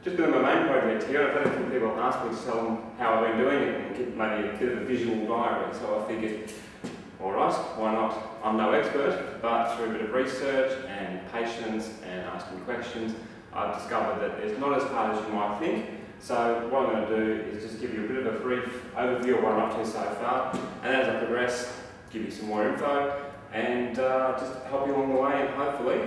Just doing my main project here. I've had a few people ask me to tell them how I've been doing it and get maybe a bit of a visual diary. So I figured, alright, why not? I'm no expert, but through a bit of research and patience and asking questions, I've discovered that it's not as hard as you might think. So what I'm going to do is just give you a bit of a brief overview of what I'm up to so far, and as I progress, give you some more info and just help you along the way, and hopefully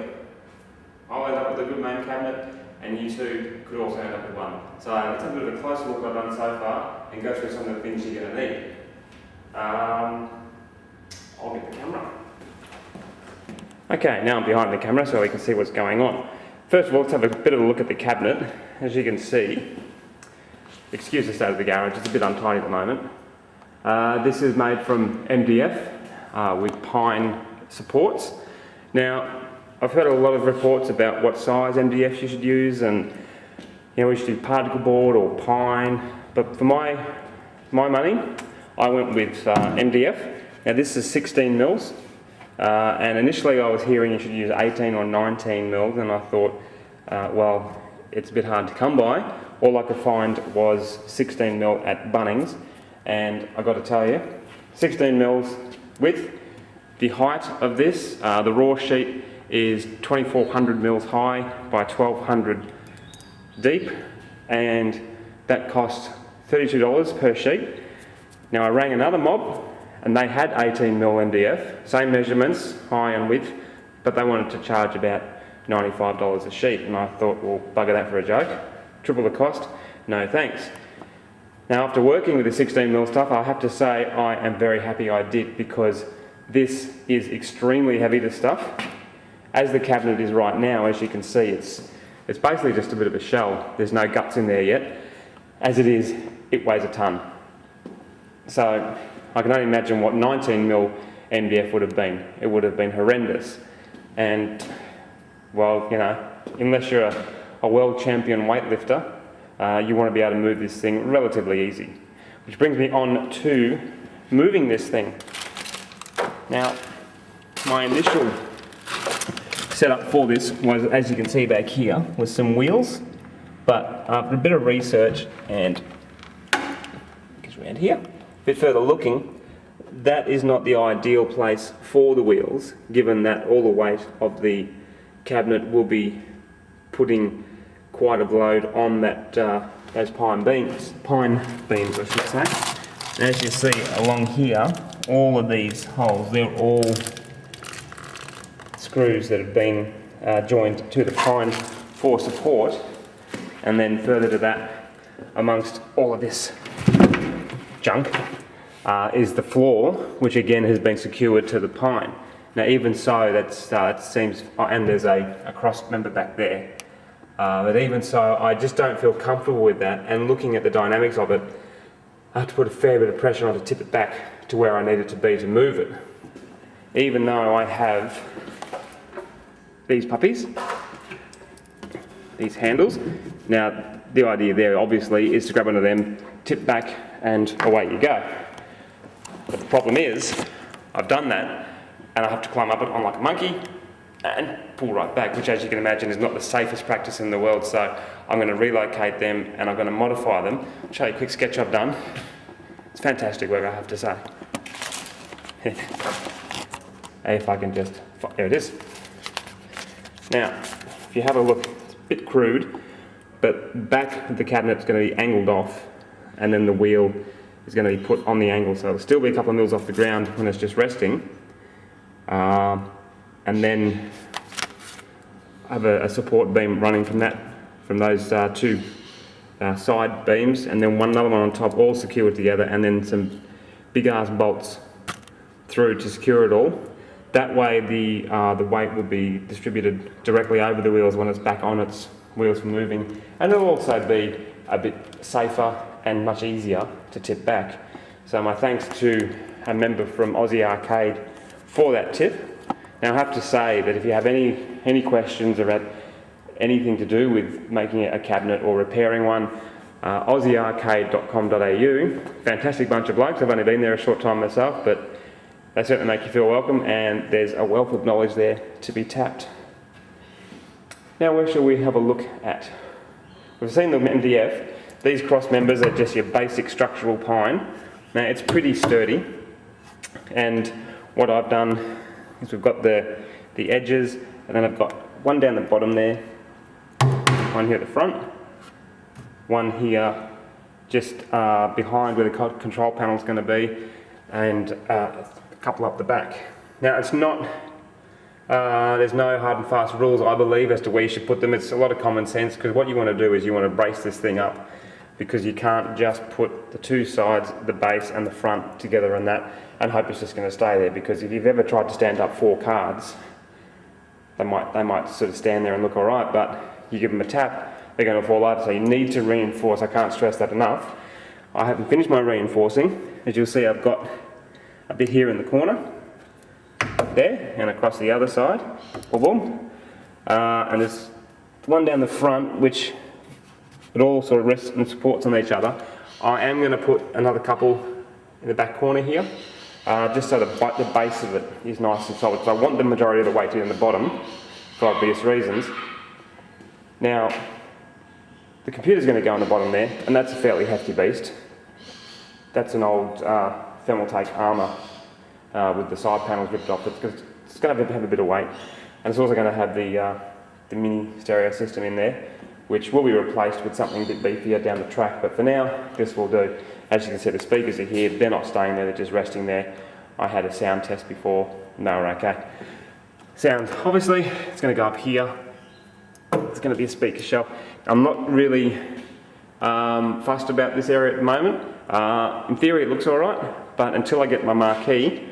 I'll end up with a good MAME cabinet and you too could also end up with one. So let's have a bit of a closer look at what I've done so far and go through some of the things you're going to need. I'll get the camera. Okay, now I'm behind the camera so we can see what's going on. First of all, let's have a bit of a look at the cabinet. As you can see, excuse the state of the garage, it's a bit untidy at the moment. This is made from MDF with pine supports. Now, I've heard a lot of reports about what size MDF you should use, and we should do particle board or pine, but for my money, I went with MDF. Now this is 16 mils, and initially I was hearing you should use 18 or 19 mils, and I thought, well, it's a bit hard to come by. All I could find was 16 mil at Bunnings, and I got to tell you, 16 mils width. The height of this, the raw sheet, is 2400 mils high by 1200 deep, and that cost $32 per sheet. Now I rang another mob and they had 18 mil MDF, same measurements, high and width, but they wanted to charge about $95 a sheet, and I thought, well, bugger that for a joke. Triple the cost? No thanks. Now after working with the 16 mil stuff, I have to say I am very happy I did, because this is extremely heavy, this stuff. As the cabinet is right now, as you can see, it's basically just a bit of a shell. There's no guts in there yet. As it is, it weighs a ton. So I can only imagine what 19 mil MDF would have been. It would have been horrendous. And, well, unless you're a world champion weightlifter, you want to be able to move this thing relatively easy. Which brings me on to moving this thing. Now, my initial setup for this was, as you can see back here, was some wheels, but after a bit of research and get around here, a bit further looking, that is not the ideal place for the wheels, given that all the weight of the cabinet will be putting quite a load on that those pine beams, I should say. And as you see along here, all of these holes, they're all screws that have been joined to the pine for support, and then further to that, amongst all of this junk, is the floor, which again has been secured to the pine. Now even so, that seems, and there's a cross member back there, but even so, I just don't feel comfortable with that, and looking at the dynamics of it, I have to put a fair bit of pressure on to tip it back to where I need it to be to move it. Even though I have these puppies, these handles. Now the idea there obviously is to grab onto them, tip back, and away you go. But the problem is, I've done that and I have to climb up it on like a monkey and pull right back, which as you can imagine is not the safest practice in the world, so I'm going to relocate them and I'm going to modify them. I'll show you a quick sketch I've done. It's fantastic work, I have to say. If I can just, there it is. Now, if you have a look, it's a bit crude, but back of the cabinet's going to be angled off, and then the wheel is going to be put on the angle, so it'll still be a couple of mils off the ground when it's just resting. And then I have a support beam running from those two side beams, and then another one on top, all secured together, and then some big ass bolts through to secure it all. That way the weight will be distributed directly over the wheels when it's back on its wheels for moving, and it'll also be a bit safer and much easier to tip back. So my thanks to a member from Aussie Arcade for that tip. Now I have to say that if you have any questions about anything to do with making a cabinet or repairing one, aussiearcade.com.au, fantastic bunch of blokes. I've only been there a short time myself, but they certainly make you feel welcome, and there's a wealth of knowledge there to be tapped. Now where shall we have a look at? We've seen the MDF. These cross members are just your basic structural pine. Now it's pretty sturdy, and what I've done is we've got the edges, and then I've got one down the bottom there, one here at the front, one here just behind where the control panel is going to be, and a couple up the back. Now it's not, there's no hard and fast rules, I believe, as to where you should put them. It's a lot of common sense, because what you want to do is you want to brace this thing up, because you can't just put the two sides, the base and the front together and hope it's just going to stay there, because if you've ever tried to stand up 4 cards, they might sort of stand there and look alright, but you give them a tap, they're going to fall over. So you need to reinforce. I can't stress that enough. I haven't finished my reinforcing. As you'll see, I've got a bit here in the corner, there, and across the other side, boom, and there's one down the front, which it all sort of rests and supports on each other. I am going to put another couple in the back corner here, just so the base of it is nice and solid, because I want the majority of the weight to be in the bottom, for obvious reasons. Now, the computer's going to go on the bottom there, and that's a fairly hefty beast. That's an old Thermaltake armour with the side panels ripped off. It's going to have a bit of weight, and it's also going to have the mini stereo system in there, which will be replaced with something a bit beefier down the track, but for now, this will do. As you can see, the speakers are here, they're not staying there, they're just resting there. I had a sound test before, and they were okay. Sound, obviously, it's going to go up here. It's going to be a speaker shelf. I'm not really fussed about this area at the moment. In theory it looks alright, but until I get my marquee,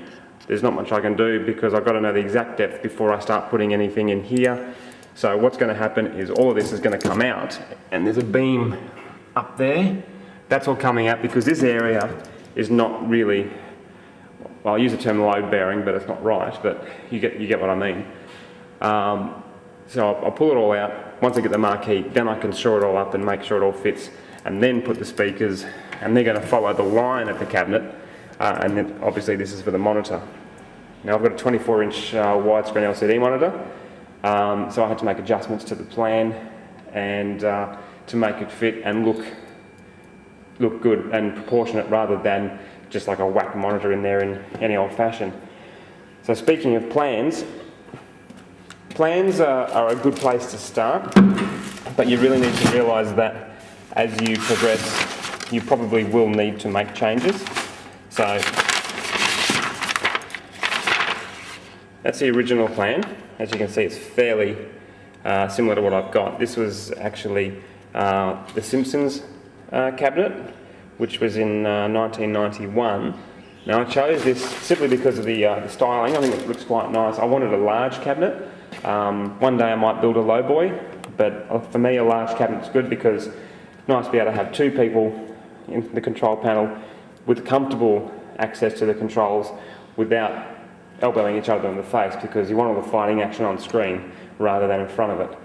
there's not much I can do, because I've got to know the exact depth before I start putting anything in here. So what's going to happen is all of this is going to come out, and there's a beam up there. That's all coming out because this area is not really, well, I use the term load bearing, but it's not right, but you get what I mean. So I'll pull it all out. Once I get the marquee, then I can shore it all up and make sure it all fits, and then put the speakers, and they're going to follow the line of the cabinet, and then obviously this is for the monitor. Now I've got a 24-inch widescreen LCD monitor, so I had to make adjustments to the plan and to make it fit and look good and proportionate, rather than just like a whack monitor in there in any old fashion. So speaking of plans, plans are a good place to start, but you really need to realise that as you progress, you probably will need to make changes. So that's the original plan. As you can see, it's fairly similar to what I've got. This was actually the Simpsons cabinet, which was in 1991. Now I chose this simply because of the styling. I think it looks quite nice. I wanted a large cabinet. One day I might build a low boy, but for me a large cabinet's good, because it's nice to be able to have 2 people in the control panel with comfortable access to the controls without elbowing each other in the face, because you want all the fighting action on screen rather than in front of it.